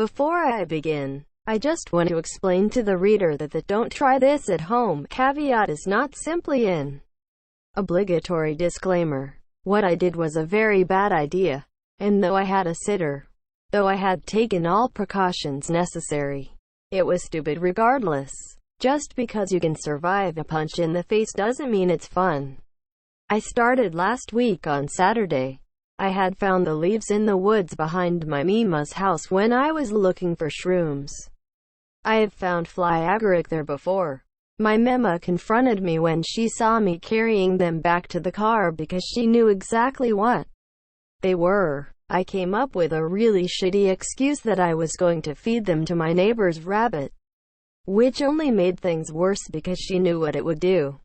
Before I begin, I just want to explain to the reader that the "don't try this at home" caveat is not simply an obligatory disclaimer. What I did was a very bad idea, and though I had a sitter, though I had taken all precautions necessary, it was stupid regardless. Just because you can survive a punch in the face doesn't mean it's fun. I started last week on Saturday. I had found the leaves in the woods behind my Mima's house when I was looking for shrooms. I had found fly agaric there before. My Mima confronted me when she saw me carrying them back to the car because she knew exactly what they were. I came up with a really shitty excuse that I was going to feed them to my neighbor's rabbit, which only made things worse because she knew what it would do.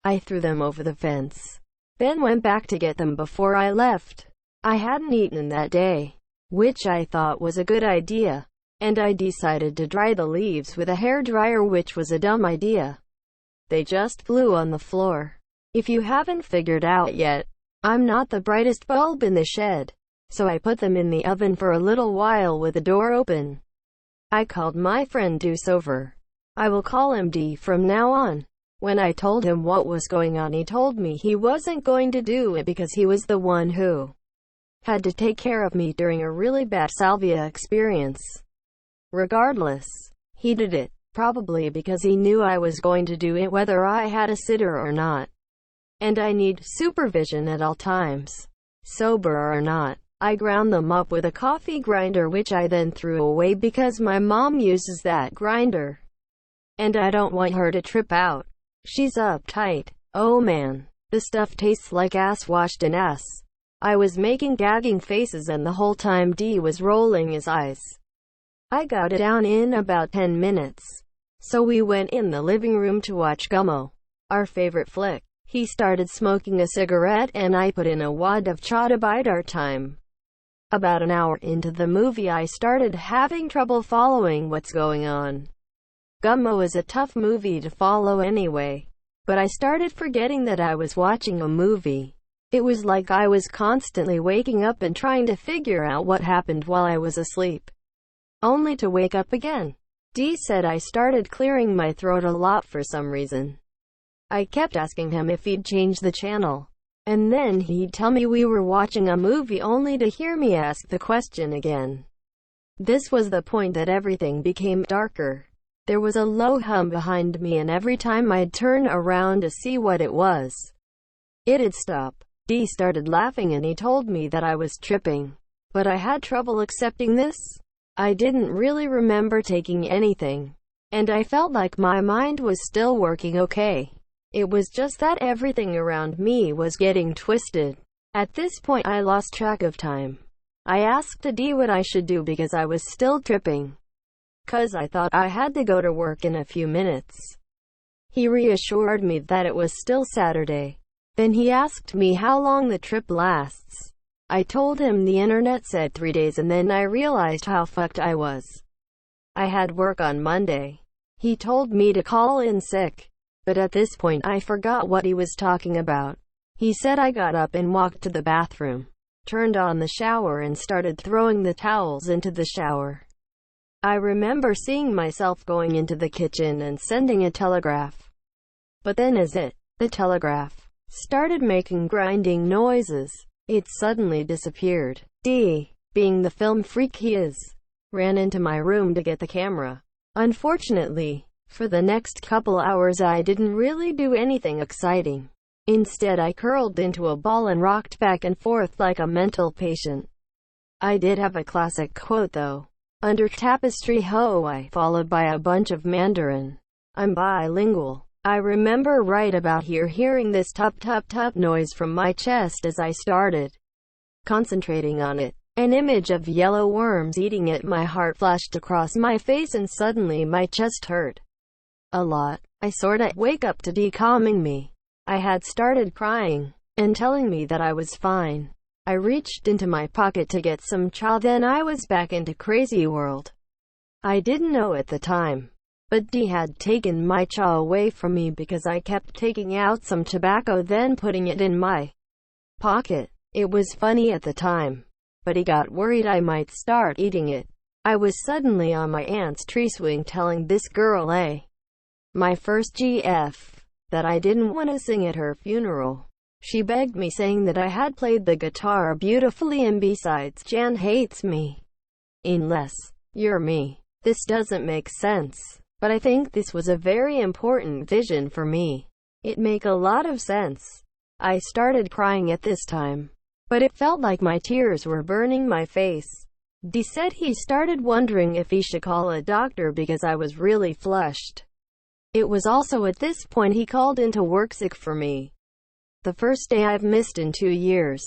I threw them over the fence, then went back to get them before I left. I hadn't eaten that day, which I thought was a good idea, and I decided to dry the leaves with a hairdryer, which was a dumb idea. They just flew on the floor. If you haven't figured out yet, I'm not the brightest bulb in the shed, so I put them in the oven for a little while with the door open. I called my friend Deuce over. I will call him D from now on. When I told him what was going on, he told me he wasn't going to do it because he was the one who had to take care of me during a really bad salvia experience. Regardless, he did it, probably because he knew I was going to do it whether I had a sitter or not. And I need supervision at all times, sober or not. I ground them up with a coffee grinder, which I then threw away because my mom uses that grinder, and I don't want her to trip out. She's uptight. Oh man, the stuff tastes like ass washed in ass. I was making gagging faces, and the whole time D was rolling his eyes. I got it down in about 10 minutes. So we went in the living room to watch Gummo, our favorite flick. He started smoking a cigarette and I put in a wad of chaw to bide our time. About an hour into the movie, I started having trouble following what's going on. Gummo is a tough movie to follow anyway, but I started forgetting that I was watching a movie. It was like I was constantly waking up and trying to figure out what happened while I was asleep, only to wake up again. D said I started clearing my throat a lot for some reason. I kept asking him if he'd change the channel, and then he'd tell me we were watching a movie only to hear me ask the question again. This was the point that everything became darker. There was a low hum behind me, and every time I'd turn around to see what it was, it'd stop. D started laughing and he told me that I was tripping, but I had trouble accepting this. I didn't really remember taking anything, and I felt like my mind was still working okay. It was just that everything around me was getting twisted. At this point, I lost track of time. I asked D what I should do because I was still tripping, 'cause I thought I had to go to work in a few minutes. He reassured me that it was still Saturday. Then he asked me how long the trip lasts. I told him the internet said 3 days, and then I realized how fucked I was. I had work on Monday. He told me to call in sick, but at this point I forgot what he was talking about. He said I got up and walked to the bathroom, turned on the shower and started throwing the towels into the shower. I remember seeing myself going into the kitchen and sending a telegraph. But then the telegraph started making grinding noises. It suddenly disappeared. D, being the film freak he is, ran into my room to get the camera. Unfortunately, for the next couple hours I didn't really do anything exciting. Instead, I curled into a ball and rocked back and forth like a mental patient. I did have a classic quote though. Under tapestry Hawaii, followed by a bunch of Mandarin. I'm bilingual. I remember right about here hearing this tup tup tup noise from my chest as I started concentrating on it. An image of yellow worms eating it. My heart flashed across my face and suddenly my chest hurt a lot. I sorta wake up to D calming me. I had started crying and telling me that I was fine. I reached into my pocket to get some chow, then I was back into crazy world. I didn't know at the time, but D had taken my chow away from me because I kept taking out some tobacco then putting it in my pocket. It was funny at the time, but he got worried I might start eating it. I was suddenly on my aunt's tree swing telling this girl my first GF, that I didn't want to sing at her funeral. She begged me, saying that I had played the guitar beautifully, and besides, Jan hates me unless you're me. This doesn't make sense, but I think this was a very important vision for me. It make a lot of sense. I started crying at this time, but it felt like my tears were burning my face. Dee said he started wondering if he should call a doctor because I was really flushed. It was also at this point he called into work sick for me. The first day I've missed in 2 years.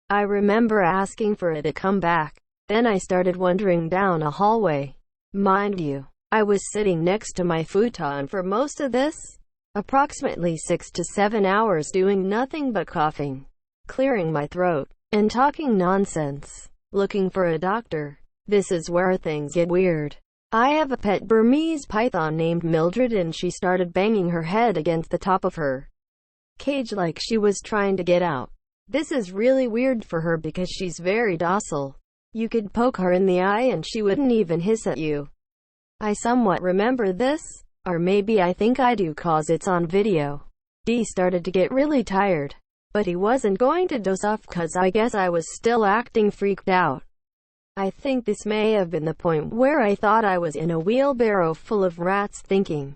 I remember asking for it to come back. Then I started wandering down a hallway. Mind you, I was sitting next to my futon for most of this, approximately 6 to 7 hours, doing nothing but coughing, clearing my throat, and talking nonsense, looking for a doctor. This is where things get weird. I have a pet Burmese python named Mildred, and she started banging her head against the top of her cage like she was trying to get out. This is really weird for her because she's very docile. You could poke her in the eye and she wouldn't even hiss at you. I somewhat remember this, or maybe I think I do cause it's on video. Dee started to get really tired, but he wasn't going to doze off cause I guess I was still acting freaked out. I think this may have been the point where I thought I was in a wheelbarrow full of rats, thinking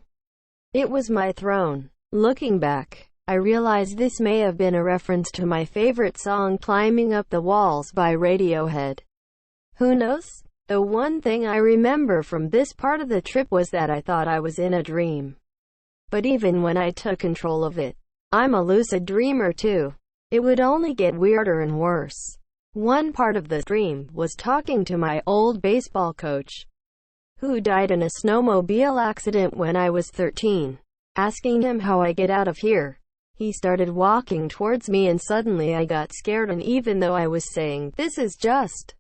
it was my throne. Looking back, I realize this may have been a reference to my favorite song Climbing Up the Walls by Radiohead. Who knows? The one thing I remember from this part of the trip was that I thought I was in a dream. But even when I took control of it, I'm a lucid dreamer too. It would only get weirder and worse. One part of the dream was talking to my old baseball coach, who died in a snowmobile accident when I was 13, asking him how I get out of here. He started walking towards me and suddenly I got scared, and even though I was saying, "This is just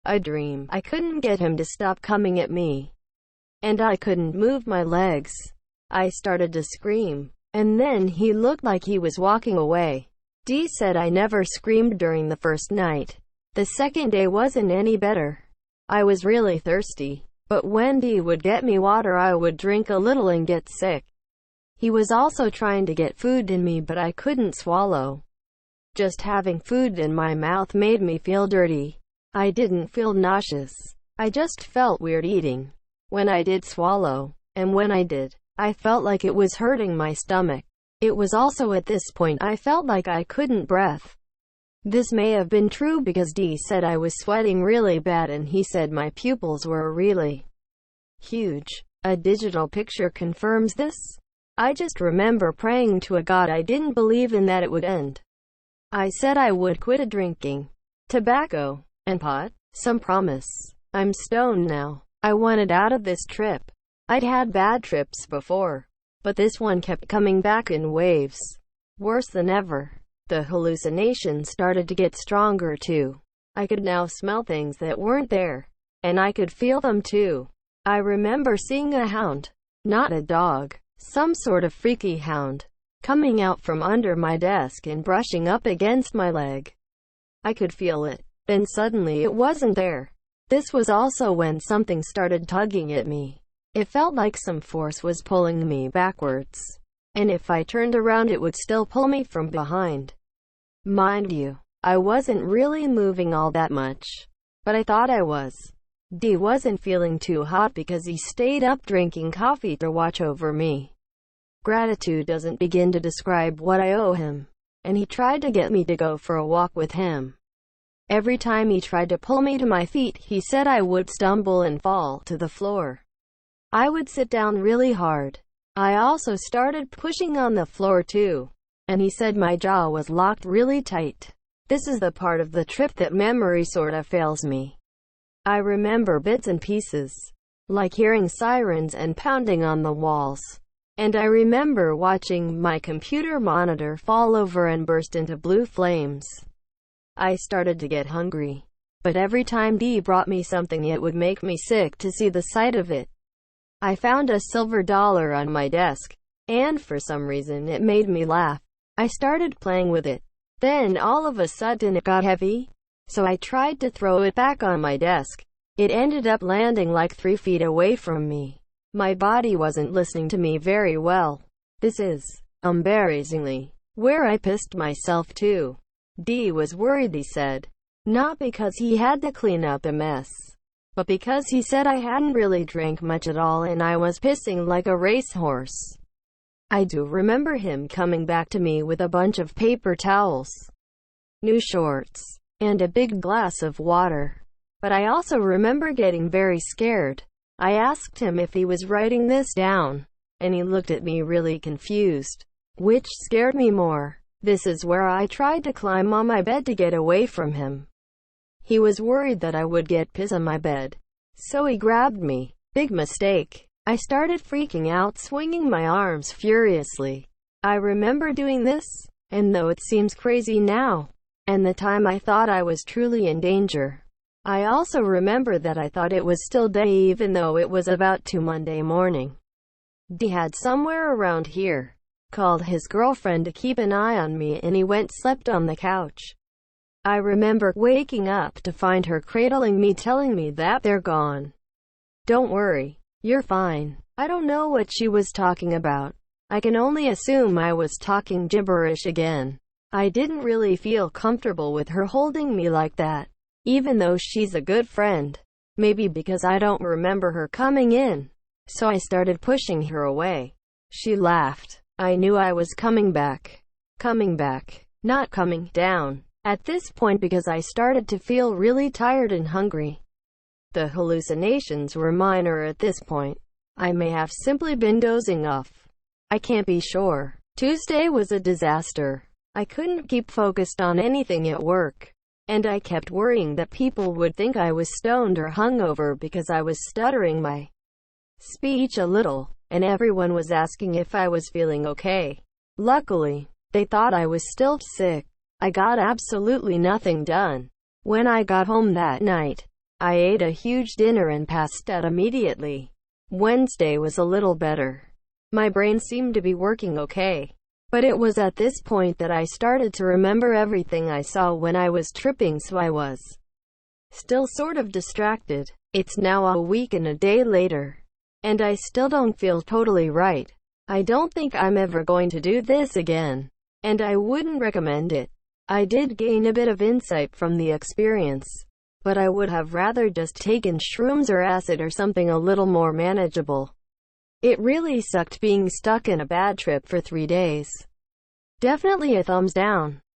a dream," I couldn't get him to stop coming at me. And I couldn't move my legs. I started to scream, and then he looked like he was walking away. Dee said I never screamed during the first night. The second day wasn't any better. I was really thirsty, but when Dee would get me water I would drink a little and get sick. He was also trying to get food in me, but I couldn't swallow. Just having food in my mouth made me feel dirty. I didn't feel nauseous. I just felt weird eating when I did swallow, and when I did, I felt like it was hurting my stomach. It was also at this point I felt like I couldn't breathe. This may have been true because Dee said I was sweating really bad, and he said my pupils were really huge. A digital picture confirms this. I just remember praying to a God I didn't believe in that it would end. I said I would quit drinking tobacco and pot. Some promise. I'm stoned now. I wanted out of this trip. I'd had bad trips before, but this one kept coming back in waves. Worse than ever. The hallucinations started to get stronger too. I could now smell things that weren't there, and I could feel them too. I remember seeing a hound, not a dog, some sort of freaky hound, coming out from under my desk and brushing up against my leg. I could feel it. Then suddenly it wasn't there. This was also when something started tugging at me. It felt like some force was pulling me backwards, and if I turned around it would still pull me from behind. Mind you, I wasn't really moving all that much, but I thought I was. Dee wasn't feeling too hot because he stayed up drinking coffee to watch over me. Gratitude doesn't begin to describe what I owe him, and he tried to get me to go for a walk with him. Every time he tried to pull me to my feet, he said I would stumble and fall to the floor. I would sit down really hard. I also started pushing on the floor too, and he said my jaw was locked really tight. This is the part of the trip that memory sorta fails me. I remember bits and pieces, like hearing sirens and pounding on the walls. And I remember watching my computer monitor fall over and burst into blue flames. I started to get hungry, but every time Dee brought me something it would make me sick to see the sight of it. I found a silver dollar on my desk, and for some reason it made me laugh. I started playing with it. Then all of a sudden it got heavy, so I tried to throw it back on my desk. It ended up landing like 3 feet away from me. My body wasn't listening to me very well. This is, embarrassingly, where I pissed myself too. D was worried, he said. Not because he had to clean up a mess, but because he said I hadn't really drank much at all and I was pissing like a racehorse. I do remember him coming back to me with a bunch of paper towels, new shorts, and a big glass of water. But I also remember getting very scared. I asked him if he was writing this down, and he looked at me really confused. Which scared me more. This is where I tried to climb on my bed to get away from him. He was worried that I would get piss on my bed, so he grabbed me. Big mistake. I started freaking out, swinging my arms furiously. I remember doing this, and though it seems crazy now, and the time I thought I was truly in danger, I also remember that I thought it was still day even though it was about 2 Monday morning. D had somewhere around here called his girlfriend to keep an eye on me and he went slept on the couch. I remember waking up to find her cradling me, telling me that they're gone. Don't worry, you're fine. I don't know what she was talking about. I can only assume I was talking gibberish again. I didn't really feel comfortable with her holding me like that, even though she's a good friend. Maybe because I don't remember her coming in, so I started pushing her away. She laughed. I knew I was coming back. Coming back, not coming down. At this point, because I started to feel really tired and hungry. The hallucinations were minor at this point. I may have simply been dozing off. I can't be sure. Tuesday was a disaster. I couldn't keep focused on anything at work, and I kept worrying that people would think I was stoned or hungover because I was stuttering my speech a little, and everyone was asking if I was feeling okay. Luckily, they thought I was still sick. I got absolutely nothing done. When I got home that night, I ate a huge dinner and passed out immediately. Wednesday was a little better. My brain seemed to be working okay. But it was at this point that I started to remember everything I saw when I was tripping, so I was still sort of distracted. It's now a week and a day later, and I still don't feel totally right. I don't think I'm ever going to do this again, and I wouldn't recommend it. I did gain a bit of insight from the experience, but I would have rather just taken shrooms or acid or something a little more manageable. It really sucked being stuck in a bad trip for 3 days. Definitely a thumbs down.